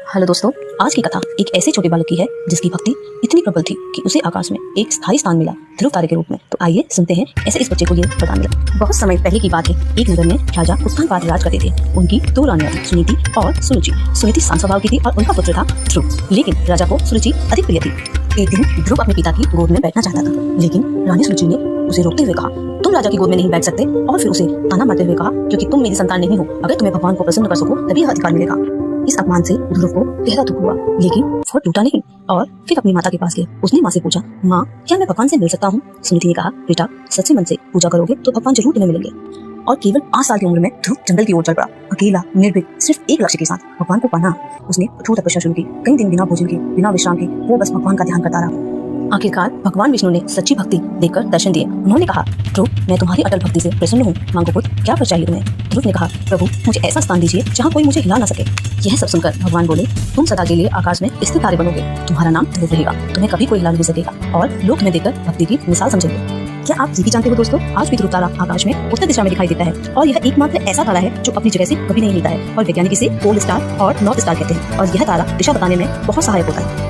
Hello दोस्तों, आज की कथा एक ऐसे छोटे बालक की है जिसकी भक्ति इतनी प्रबल थी कि उसे आकाश में एक स्थायी स्थान मिला, ध्रुव तारे के रूप में। तो आइए सुनते हैं ऐसे इस बच्चे को ये वरदान मिला। बहुत समय पहले की बात है, एक नगर में राजा उत्तानपाद राज करते थे। उनकी दो रानियां थी, सुनीति और सुरुचि। सुनीति शांत स्वभाव की थी और उनका पुत्र था ध्रुव, लेकिन राजा को सुरुचि अधिक प्रिय थी। एक दिन ध्रुव अपने पिता की गोद में बैठना चाहता था, लेकिन रानी सुरुचि ने उसे रोकते हुए कहा, तुम राजा की गोद में नहीं बैठ सकते, और फिर उसे ताना मारते हुए कहा, क्योंकि तुम मेरी संतान नहीं हो। अगर तुम्हें भगवान को प्रसन्न कर सको तभी यह अधिकार मिलेगा। इस अपमान से ध्रुव को गहरा दुख हुआ, लेकिन वो टूटा नहीं और फिर अपनी माता के पास गया। उसने माँ से पूछा, माँ, क्या मैं भगवान से मिल सकता हूँ? सुनीति ने कहा, बेटा, सच्चे मन से पूजा करोगे तो भगवान जरूर तुम्हें मिलेंगे। और केवल 5 साल की उम्र में ध्रुव जंगल की ओर चल पड़ा, अकेला, निर्भीक, सिर्फ एक लक्ष्य के साथ, भगवान को पाना। उसने कठोर तपस्या शुरू की। कई दिन बिना भोजन के, बिना विश्राम के वो बस भगवान का ध्यान करता रहा। आखिरकार भगवान विष्णु ने सच्ची भक्ति देखकर दर्शन दिए। उन्होंने कहा, ध्रुव, मैं तुम्हारी अटल भक्ति से प्रसन्न हूँ, मांगो पुत्र, क्या वर चाहिए तुम्हें? ध्रुव ने कहा, प्रभु, मुझे ऐसा स्थान दीजिए जहाँ कोई मुझे हिला न सके। यह सब सुनकर भगवान बोले, तुम सदा के लिए आकाश में स्थिर तारे बनोगे। तुम्हारा नाम ध्रुव रहेगा, तुम्हें कभी कोई हिला नहीं सकेगा और लोग तुम्हें देखकर भक्ति की मिसाल समझेंगे। क्या आप ये भी जानते हो दोस्तों, आज भी ध्रुव तारा आकाश में उत्तर दिशा में दिखाई देता है, और यह एकमात्र ऐसा तारा है जो अपनी जगह से कभी नहीं हिलता है, और वैज्ञानिक इसे पोल स्टार और नॉर्थ स्टार कहते हैं, और यह तारा दिशा बताने में बहुत सहायक होता है।